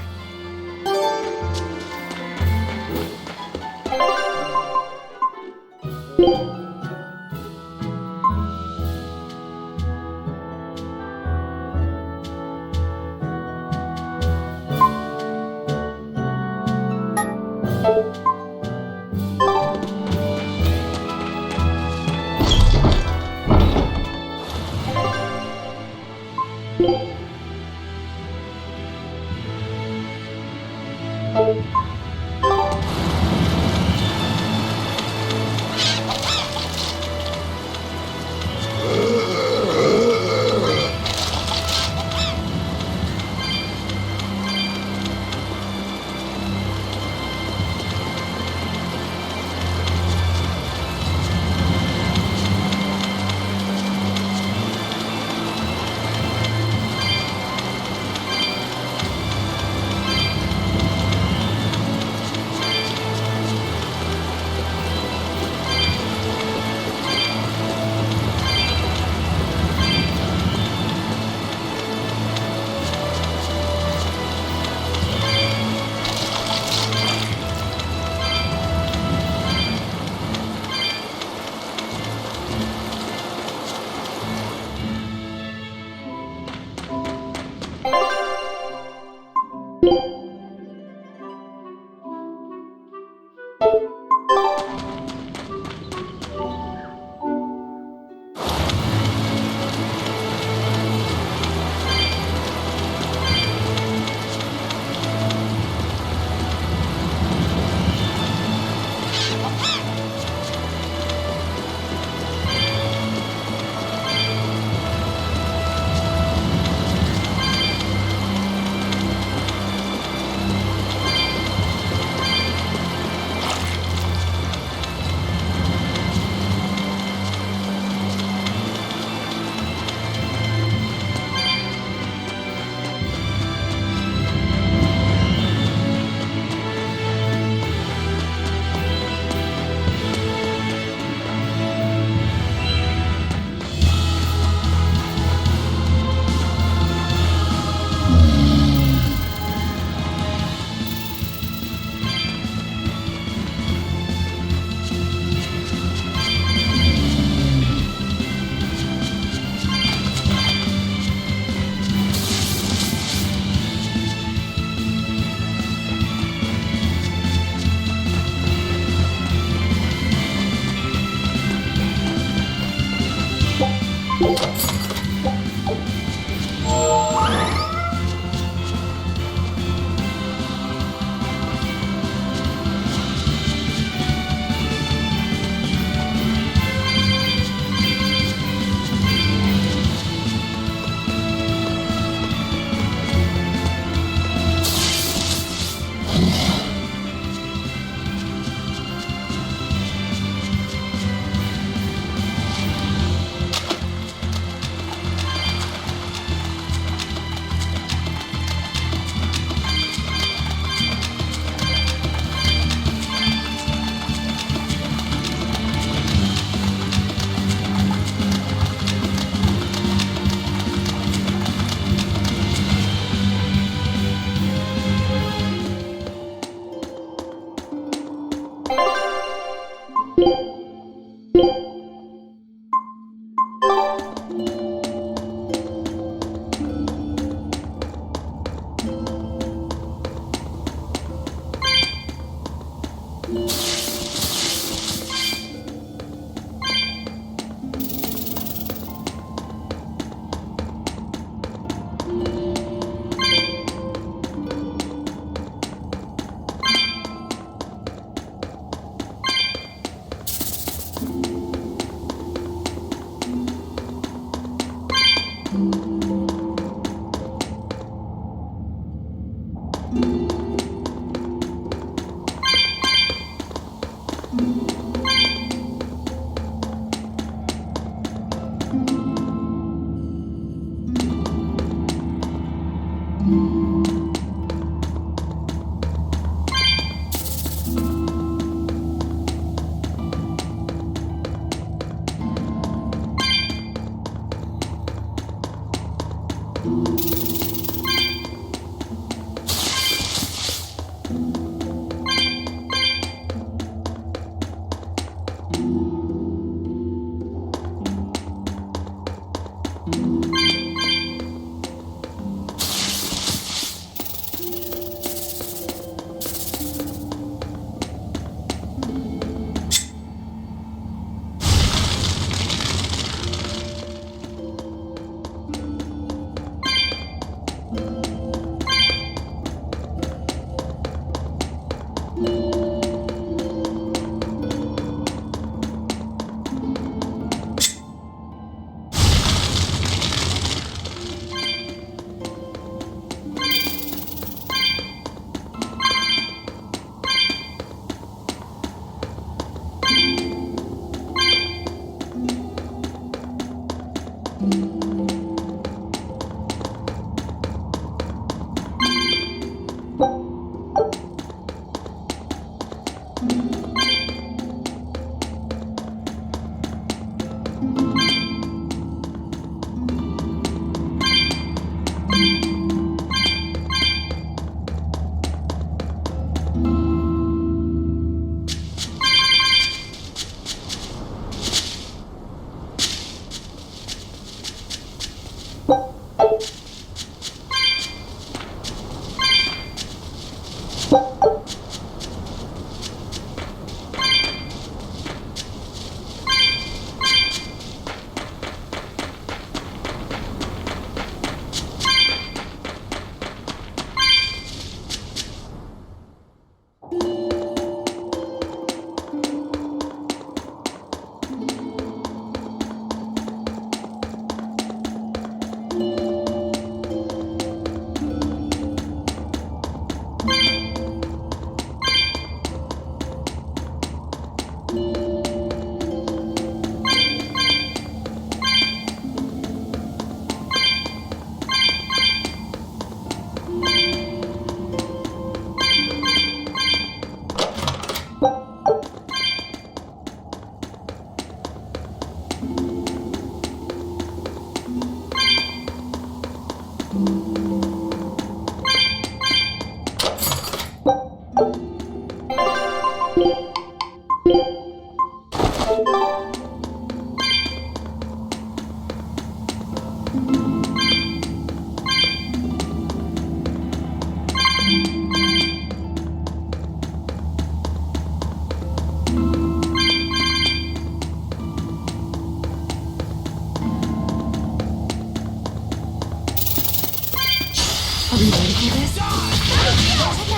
do this. Check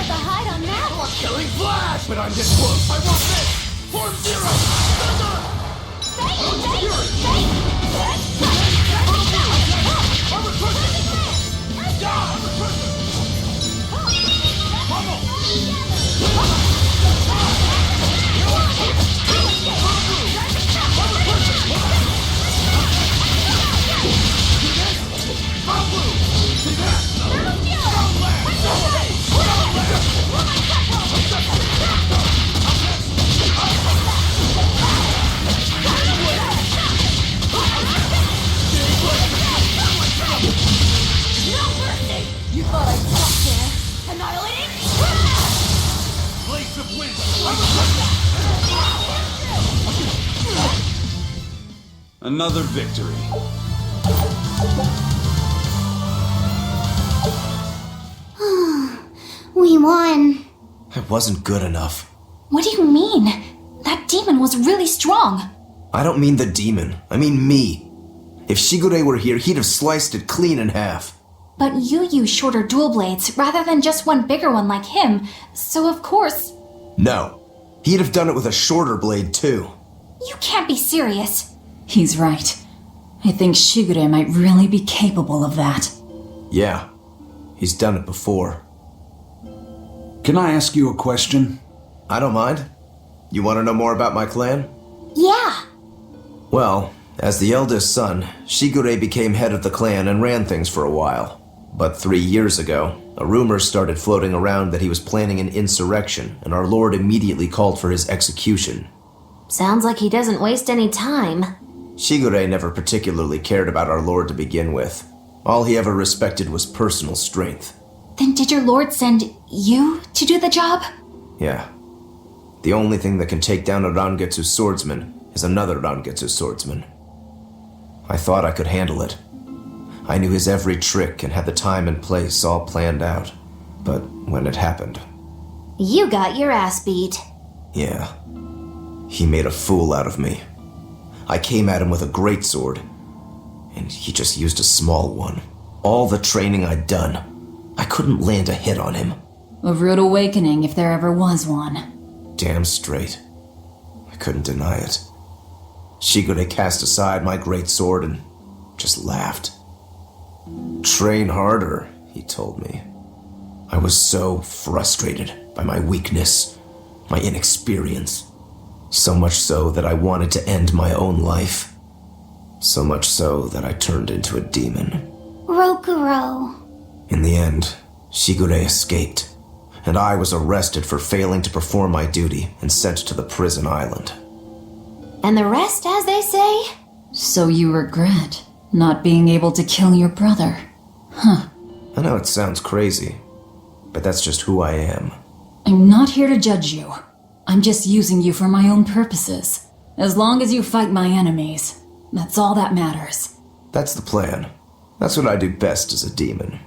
out the hide on that. Killing flash! But I'm this close. I won't miss! Form zero! You thought I'd stop there? Annihilating? Blades of wind! Another victory. We won. It wasn't good enough. What do you mean? That demon was really strong. I don't mean the demon. I mean me. If Shigure were here, he'd have sliced it clean in half. But you use shorter dual blades rather than just one bigger one like him, so of course... No. He'd have done it with a shorter blade, too. You can't be serious. He's right. I think Shigure might really be capable of that. Yeah. He's done it before. Can I ask you a question? I don't mind. You want to know more about my clan? Yeah. Well, as the eldest son, Shigure became head of the clan and ran things for a while. But 3 years ago, a rumor started floating around that he was planning an insurrection, and our lord immediately called for his execution. Sounds like he doesn't waste any time. Shigure never particularly cared about our lord to begin with. All he ever respected was personal strength. Then did your lord send you to do the job? Yeah. The only thing that can take down a Rangetsu swordsman is another Rangetsu swordsman. I thought I could handle it. I knew his every trick and had the time and place all planned out. But when it happened... You got your ass beat. Yeah. He made a fool out of me. I came at him with a greatsword, and he just used a small one. All the training I'd done, I couldn't land a hit on him. A rude awakening if there ever was one. Damn straight. I couldn't deny it. Shigure cast aside my greatsword and just laughed. Train harder, he told me. I was so frustrated by my weakness, my inexperience. So much so that I wanted to end my own life. So much so that I turned into a demon. Rokuro. In the end, Shigure escaped, and I was arrested for failing to perform my duty and sent to the prison island. And the rest, as they say? So you regret not being able to kill your brother? Huh. I know it sounds crazy, but that's just who I am. I'm not here to judge you. I'm just using you for my own purposes. As long as you fight my enemies, that's all that matters. That's the plan. That's what I do best as a demon.